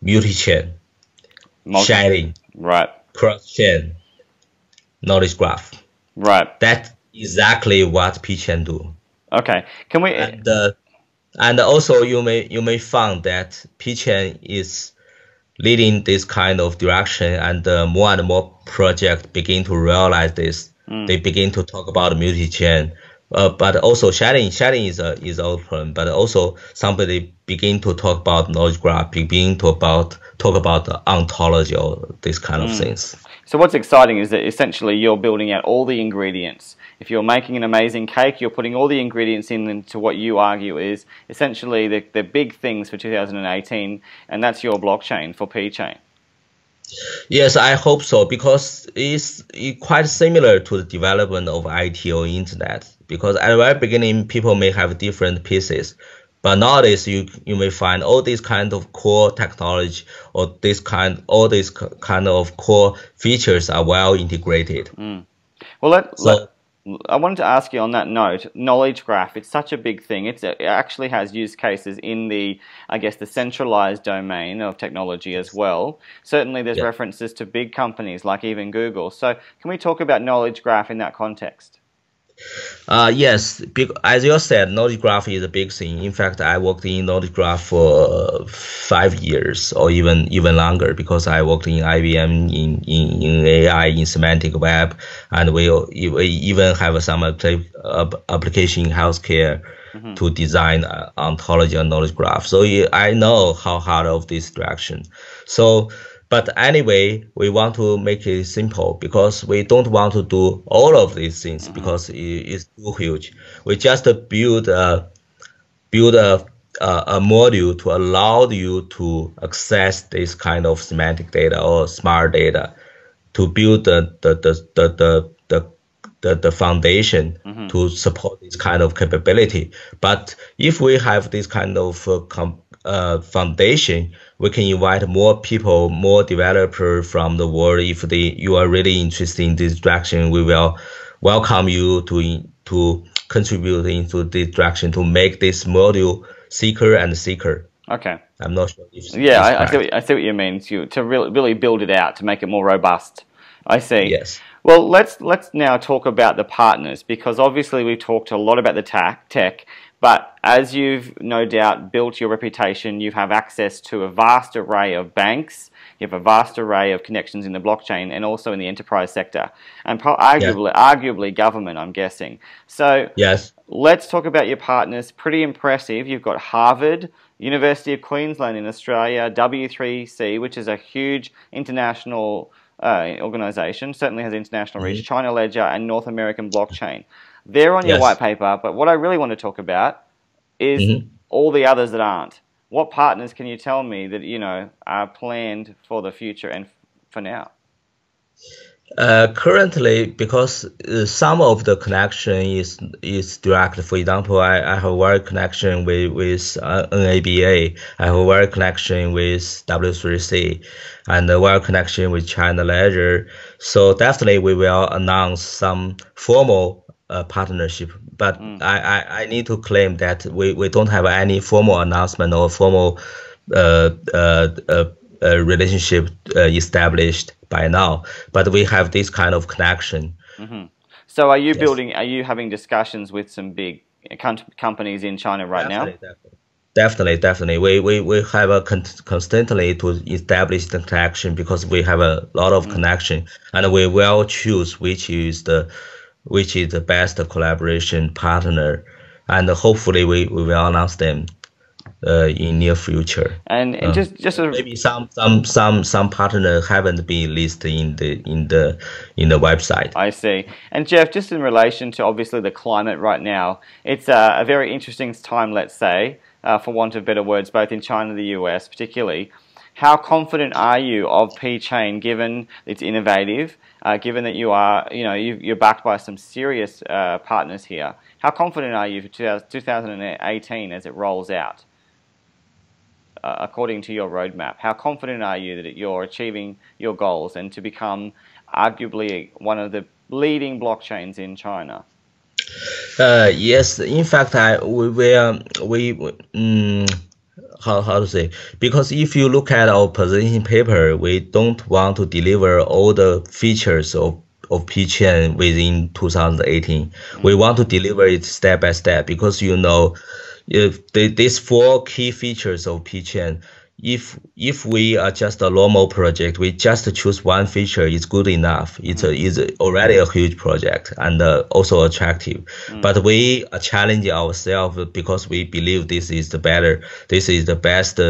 multi-chain, sharing, right, cross-chain, knowledge graph. Right. That's exactly what PChain do. Okay. Can we? And also you may find that PChain is leading this kind of direction, and more projects begin to realize this. They begin to talk about multi-chain, but also sharing is open. But also somebody begin to talk about knowledge graph, begin to talk about the ontology or this kind of things. So what's exciting is that essentially you're building out all the ingredients. If you're making an amazing cake, you're putting all the ingredients into what you argue is essentially the big things for 2018, and that's your blockchain for PChain. Yes, I hope so, because it's quite similar to the development of IT or internet. Because at the very beginning, people may have different pieces, but nowadays you may find all these kind of core technology or all these kind of core features are well integrated. Well, I wanted to ask you on that note, knowledge graph, it's such a big thing. It actually has use cases in the, I guess, the centralized domain of technology as well. Certainly there's references to big companies like even Google. So can we talk about knowledge graph in that context? Yes, as you said, knowledge graph is a big thing. In fact, I worked in knowledge graph for 5 years or even longer, because I worked in IBM in AI, in semantic web, and we even have some application in healthcare to design ontology and knowledge graph. So I know how hard of this direction. So. But anyway, we want to make it simple, because we don't want to do all of these things because it's too huge. We just build a module to allow you to access this kind of semantic data or smart data, to build the foundation to support this kind of capability. But if we have this kind of foundation, we can invite more people, more developers from the world. If you are really interested in this direction, we will welcome you to contribute into this direction to make this module thicker and thicker. Okay. I'm not sure if I see what you mean. To really build it out, to make it more robust. I see. Yes. Well, let's now talk about the partners, because obviously we've talked a lot about the tech, but as you've no doubt built your reputation, you have access to a vast array of banks, you have a vast array of connections in the blockchain and also in the enterprise sector, and arguably government, I'm guessing. So yes, let's talk about your partners. Pretty impressive. You've got Harvard, University of Queensland in Australia, W3C, which is a huge international organization, certainly has international reach, ChinaLedger, and North American Blockchain. They're on your white paper, but what I really want to talk about is all the others that aren't. What partners can you tell me that, you know, are planned for the future and for now? Currently, because some of the connection is direct. For example, I have a wire connection with NABA. I have a wire connection with W3C, and a wire connection with ChinaLedger. So definitely we will announce some formal partnership. But I need to claim that we don't have any formal announcement or formal relationship established by now, but we have this kind of connection. So are you are you having discussions with some big companies in China right now? Definitely. We have a constantly to establish the connection, because we have a lot of connection, and we will choose which is the best collaboration partner, and hopefully we will announce them in near future. And just maybe some partner haven't been listed in the website. I see. And Jeff, just in relation to obviously the climate right now, it's a very interesting time, let's say, for want of better words, both in China and the US particularly. How confident are you of PChain, given it's innovative, given that you are, you know, you're backed by some serious partners here? How confident are you for 2018 as it rolls out? According to your roadmap, how confident are you that you're achieving your goals and to become arguably one of the leading blockchains in China? Yes, in fact, how to say? Because if you look at our position paper, we don't want to deliver all the features of PChain within 2018. We want to deliver it step by step, because you know, if these 4 key features of PChain, if we are just a normal project, we just choose one feature, it's good enough. It's already a huge project and also attractive. But we are challenging ourselves, because we believe this is the best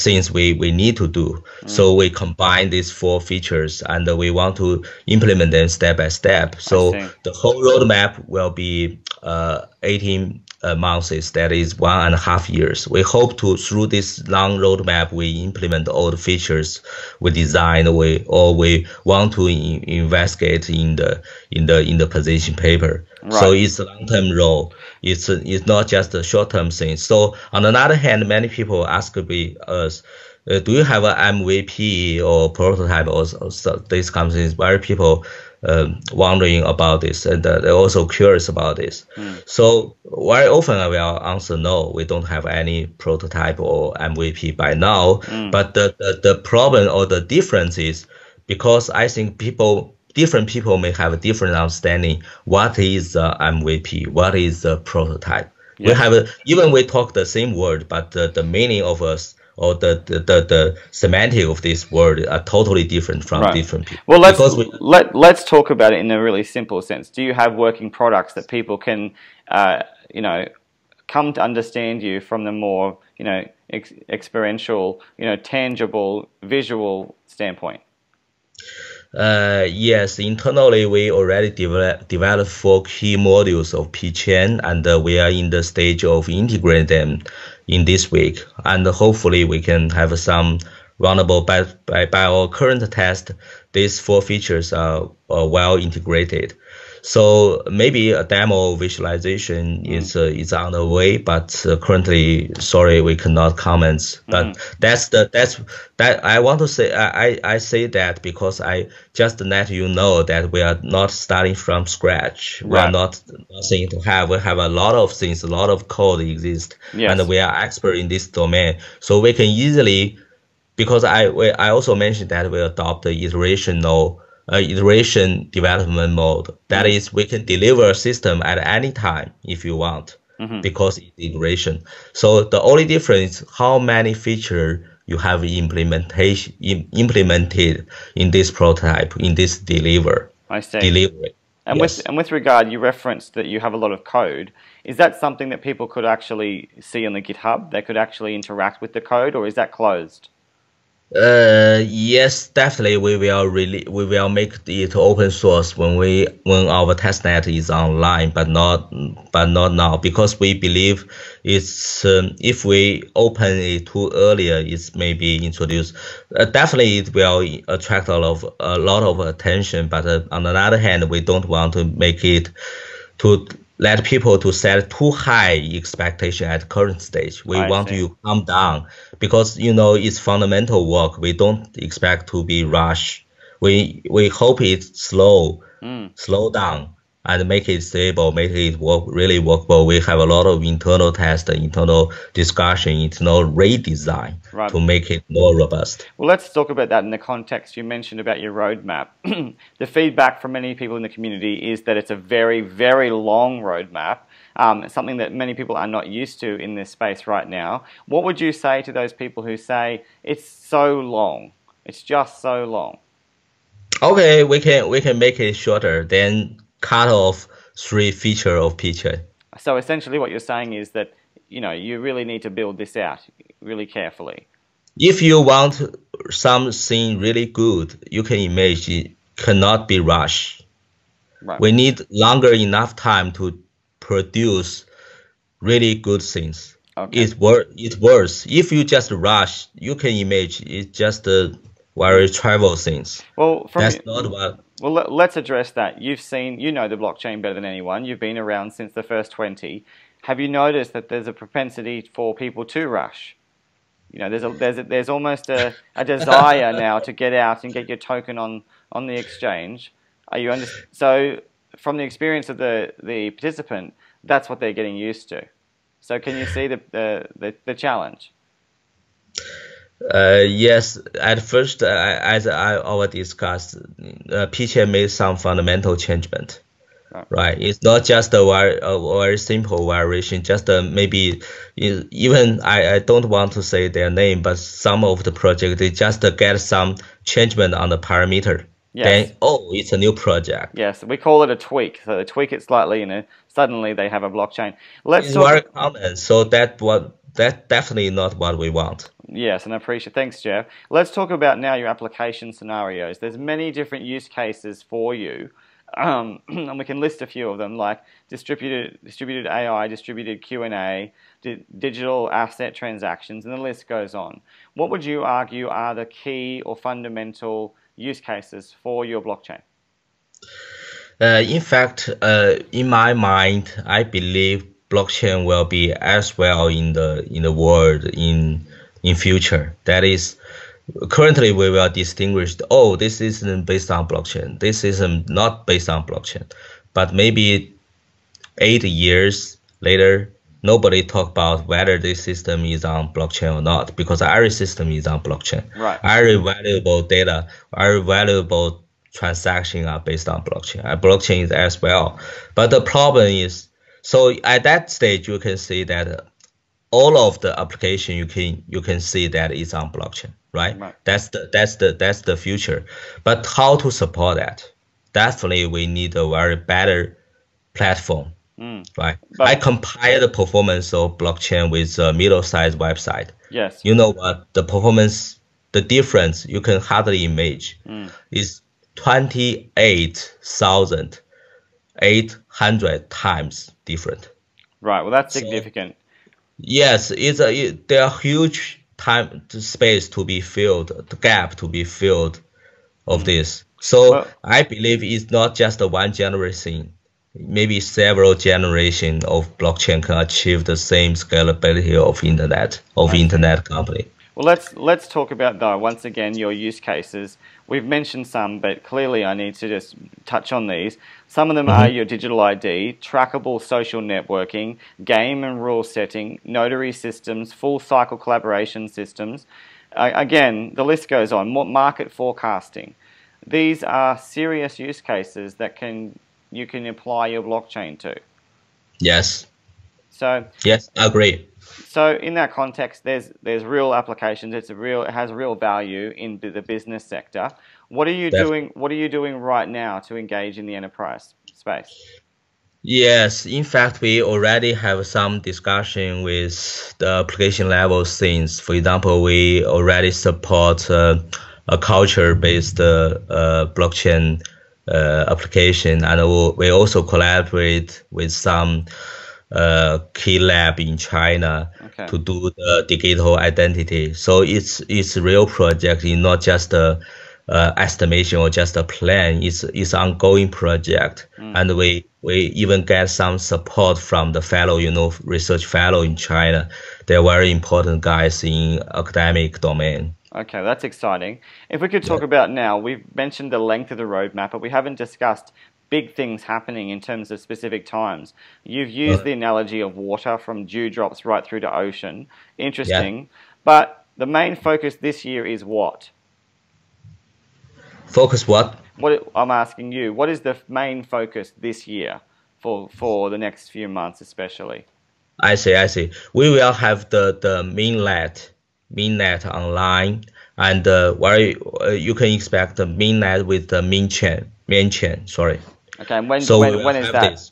things we need to do. So we combine these 4 features, and we want to implement them step by step. So the whole roadmap will be 18 months, that is 1.5 years. We hope to, through this long roadmap, we implement all the features we design, we want to investigate in the position paper. Right. So it's a long-term role. It's not just a short-term thing. So on the other hand, many people ask us, do you have an MVP or prototype, or these companies? Very people wondering about this, and they're also curious about this. So very often I will answer no, we don't have any prototype or MVP by now. But the problem or the difference is, because I think different people may have a different understanding what is MVP, what is the prototype. We have even we talk the same word, but the meaning of us or the semantic of this word are totally different from different people. Well, let's talk about it in a really simple sense. Do you have working products that people can, you know, come to understand you from the more, you know, experiential, you know, tangible, visual standpoint? Yes, internally we already developed 4 key modules of PChain, and we are in the stage of integrating them in this week, and hopefully we can have some runnable by our current test. These 4 features are well integrated. So maybe a demo visualization is on the way, but currently, sorry, we cannot comment. But that's I want to say, I say that because I just let you know that we are not starting from scratch. We are not nothing to have. We have a lot of things, a lot of code exist, and we are expert in this domain, so we can easily. Because I also mentioned that we adopt the iterational iteration development mode. That is, we can deliver a system at any time if you want, because it's iteration. So the only difference is how many features you have implemented in this prototype, in this delivery. And with regard, you referenced that you have a lot of code. Is that something that people could actually see on the GitHub? They could actually interact with the code, or is that closed? Yes, definitely. We will make it open source when our testnet is online, but not now, because we believe it's if we open it too earlier, it's maybe introduced. Definitely, it will attract a lot of attention. But on the other hand, we don't want to make it to let people to set too high expectation at current stage. We want you calm down, because it's fundamental work. We don't expect to be rushed. We hope it's slow down and make it stable, make it really workable. We have a lot of internal tests, internal discussion, internal redesign to make it more robust. Well, let's talk about that in the context you mentioned about your roadmap. The feedback from many people in the community is that it's a very, very long roadmap, something that many people are not used to in this space right now. What would you say to those people who say it's so long? It's just so long. Okay, we can make it shorter, then cut off 3 features of PChain. So essentially what you're saying is that you really need to build this out really carefully. If you want something really good, you can imagine it cannot be rushed. We need longer enough time to produce really good things. It's worse. If you just rush, you can imagine it's just very trivial things. Well, that's not what. Well, let's address that. You know the blockchain better than anyone. You've been around since the first 20. Have you noticed that there's a propensity for people to rush? There's almost a desire now to get out and get your token on the exchange. So from the experience of the participant, that's what they're getting used to. So can you see the challenge? Yes, at first, as I already discussed, PChain made some fundamental changement. Right, it's not just a very simple variation. Just maybe even I don't want to say their name, but some of the project they just get some changement on the parameter. Then it's a new project. Yes, we call it a tweak. So they tweak it slightly, and suddenly they have a blockchain. It's very common. So that's definitely not what we want. Yes, and I appreciate. Thanks, Jeff. Let's talk about now your application scenarios. There's many different use cases for you. And we can list a few of them, like distributed AI, distributed Q&A, digital asset transactions, and the list goes on. What would you argue are the key or fundamental use cases for your blockchain? In fact, in my mind, I believe blockchain will be as well in the world in future. That is, currently we will distinguish, this isn't based on blockchain, this isn't not based on blockchain. But maybe 8 years later, nobody talk about whether this system is on blockchain or not, because every system is on blockchain. Right. Every valuable data, every valuable transaction are based on blockchain. Blockchain is as well. But the problem is, so at that stage, you can see that all of the application you can see that is on blockchain, right? That's the future. But how to support that? Definitely, we need a very better platform, right? I compare the performance of blockchain with a middle-sized website. Yes. You know what? The performance, the difference you can hardly imagine is 28,800 times different. Right. Well, that's significant. Yes, there are huge time space to be filled, the gap to be filled of this. So I believe it's not just a one generation, maybe several generations of blockchain can achieve the same scalability of internet company. Well, let's talk about, though, once again, your use cases. We've mentioned some, but clearly I need to just touch on these. Some of them are your digital ID, trackable social networking, game and rule setting, notary systems, full cycle collaboration systems. Again, the list goes on. Market forecasting. these are serious use cases that you can apply your blockchain to. Yes. So yes, I agree. So in that context, there's real applications. It has real value in the business sector. What are you doing? What are you doing right now to engage in the enterprise space? Yes, in fact, we already have some discussion with the application level things. For example, we already support a culture-based blockchain application, and we also collaborate with some key lab in China to do the digital identity. So it's a real project. It's not just a estimation or just a plan. It's ongoing project, and we even get some support from the fellow, research fellow in China. They're very important guys in academic domain. Okay, that's exciting. If we could talk about now, we've mentioned the length of the roadmap, but we haven't discussed big things happening in terms of specific times. You've used the analogy of water from dewdrops right through to ocean. Interesting. But the main focus this year is what? Focus what? What I'm asking you, what is the main focus this year for the next few months especially? I see. We will have the mainnet online, and you can expect the mainnet with the main chain. Sorry. Okay, and when is that?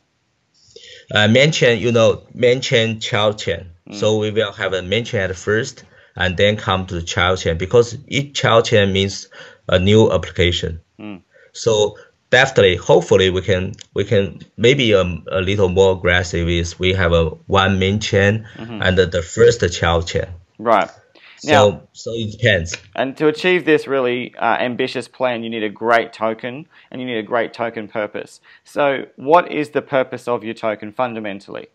Main chain, child chain. So we will have a main chain at first, and then come to the child chain, because each child chain means a new application. So definitely, hopefully, we can maybe a little more aggressive is we have a one main chain and the first child chain. Right. Now, so it depends. And to achieve this really ambitious plan, you need a great token, and you need a great token purpose. So what is the purpose of your token fundamentally?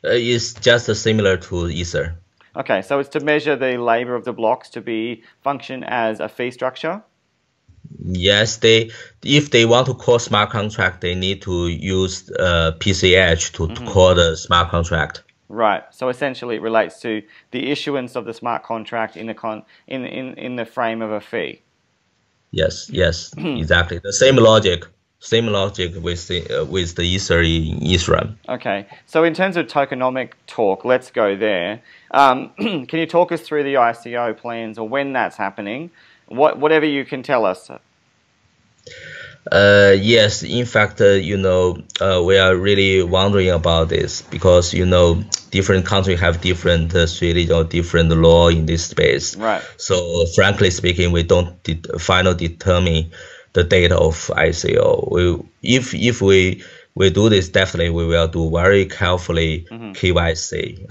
It's just similar to Ether. Okay, so it's to measure the labor of the blocks to function as a fee structure? Yes, if they want to call smart contract, they need to use PCH to call the smart contract. Right. So essentially, it relates to the issuance of the smart contract in the frame of a fee. Yes, exactly. The same logic with the Ether in Ethereum. Okay. So in terms of tokenomic talk, let's go there. Can you talk us through the ICO plans or when that's happening? Whatever you can tell us. Yes, in fact, we are really wondering about this because, different countries have different strategy or different law in this space. Right. So, frankly speaking, we don't finally determine the date of ICO. If we do this, definitely we will do very carefully KYC.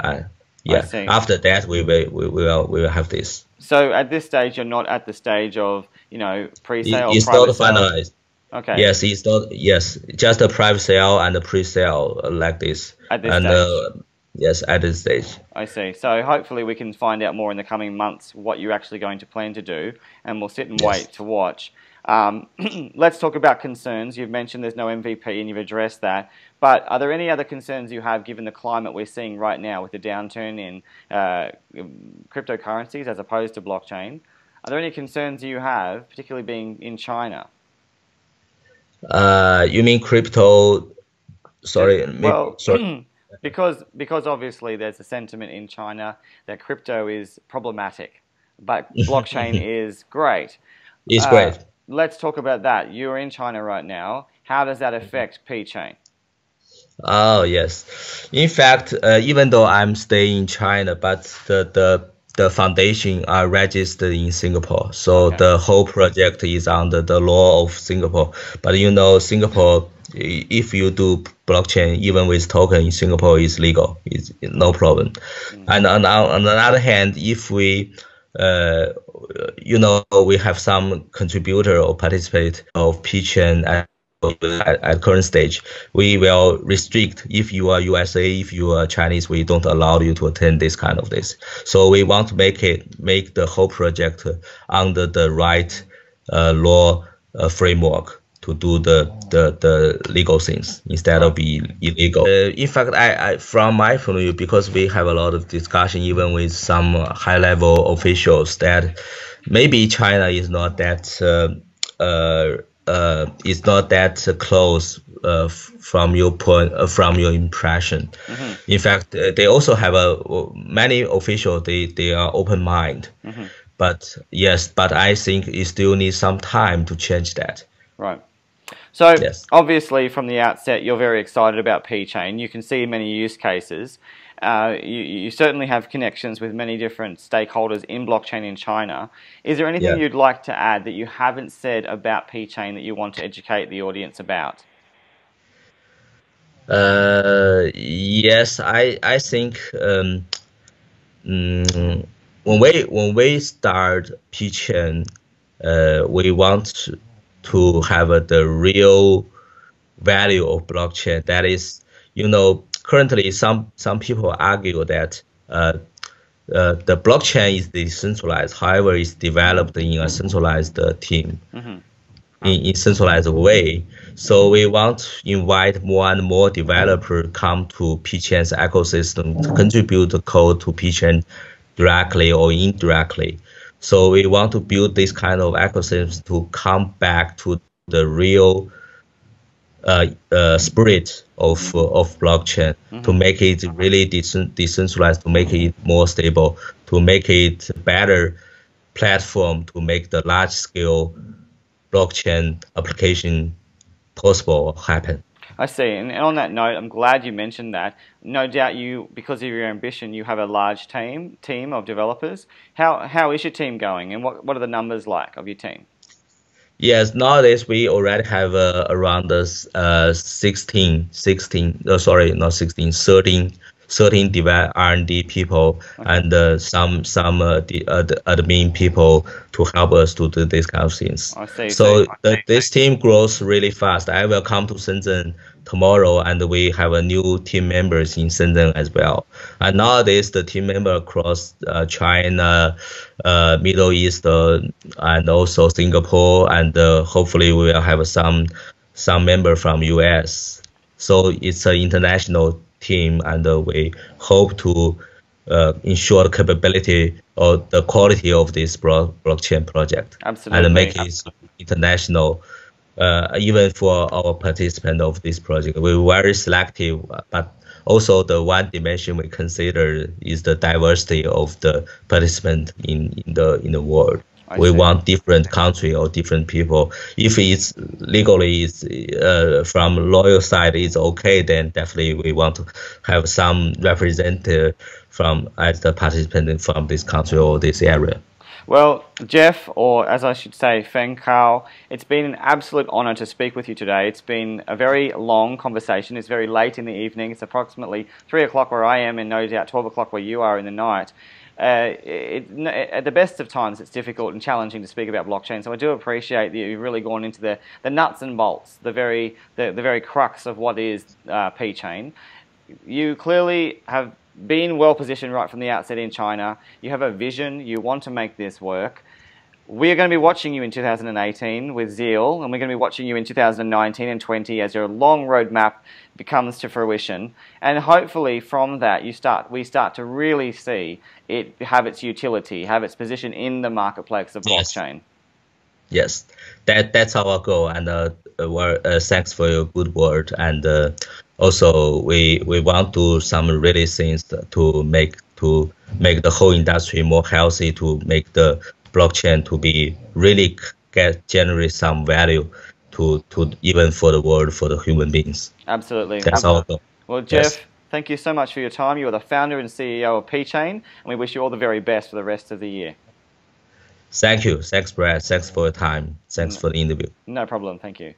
After that, we will have this. So at this stage, you're not at the stage of pre-sale. It's not finalized. Okay. Yes, it's not. Yes, just a private sale and a pre-sale like this. At this stage. Yes, at this stage. I see. So hopefully we can find out more in the coming months what you're actually going to plan to do, and we'll sit and wait to watch. Let's talk about concerns. You've mentioned there's no MVP, and you've addressed that. But are there any other concerns you have given the climate we're seeing right now with the downturn in cryptocurrencies as opposed to blockchain? Are there any concerns you have, particularly being in China? You mean crypto? Sorry. Sorry. Because obviously there's a sentiment in China that crypto is problematic, but blockchain is great. It's great. Let's talk about that. You're in China right now. How does that affect PChain? Oh, yes. In fact, even though I'm staying in China, but the foundation are registered in Singapore. So the whole project is under the law of Singapore. But Singapore, if you do blockchain, even with token in Singapore, is legal. It's no problem. And on the other hand, if we we have some contributor or participate of PChain at current stage, we will restrict. If you are USA, if you are Chinese, we don't allow you to attend this kind of this. So we want to make the whole project under the right law framework to do the legal things instead of be illegal. In fact, I from my point of view, because we have a lot of discussion even with some high level officials, that maybe China is not that it's not that close from your point, from your impression. Mm-hmm. In fact, they also have many officials. They are open mind. Mm-hmm. But yes, but I think it still needs some time to change that. Right. So yes. Obviously, from the outset, you're very excited about PChain. You can see many use cases. You certainly have connections with many different stakeholders in blockchain in China. Is there anything you'd like to add that you haven't said about PChain that you want to educate the audience about? Yes, I think when we start PChain, we want to have the real value of blockchain. That is, currently some people argue that the blockchain is decentralized. However, it's developed in a centralized team, in centralized way. So we want to invite more and more developers come to PChain's ecosystem to contribute the code to PChain directly or indirectly. So we want to build this kind of ecosystem to come back to the real spirit of blockchain, to make it really decentralized, to make it more stable, to make it better platform to make the large scale blockchain application possible happen. I see. And on that note, I'm glad you mentioned that. No doubt you, because of your ambition, you have a large team of developers. How is your team going, and what are the numbers like of your team? Yes, nowadays we already have around 13 R&D people, and some the admin people to help us to do these kind of things. I see. So this team grows really fast. I will come to Shenzhen tomorrow, and we have a new team members in Shenzhen as well. And nowadays the team member across China, Middle East, and also Singapore, and hopefully we will have some member from US. So it's an international team, and we hope to ensure the capability or the quality of this blockchain project. Absolutely. And make it international, even for our participant of this project. We're very selective, but also the one dimension we consider is the diversity of the participant in the world. We want different country or different people. If it's legally, from lawyer side, it's okay, then definitely we want to have some representative as the participant from this country or this area. Well, Jeff, or as I should say, Feng Cao, it's been an absolute honor to speak with you today. It's been a very long conversation. It's very late in the evening. It's approximately 3 o'clock where I am, and no doubt 12 o'clock where you are in the night. At the best of times, it's difficult and challenging to speak about blockchain. So I do appreciate that you've really gone into the nuts and bolts, the very crux of what is PChain. You clearly have been well positioned right from the outset in China. You have a vision. You want to make this work. We are going to be watching you in 2018 with zeal, and we're going to be watching you in 2019 and 20 as your long roadmap comes to fruition. And hopefully from that we start to really see it have its utility, have its position in the marketplace of blockchain. Yes, that's our goal, and thanks for your good word. And also we want to do some really things to make the whole industry more healthy, to make the blockchain to be really generate some value to even for the world, for the human beings. Absolutely. That's our goal. Well, Jeff, thank you so much for your time. You are the founder and CEO of PChain, and we wish you all the very best for the rest of the year. Thank you. Thanks, Brad. Thanks for your time. Thanks for the interview. No problem. Thank you.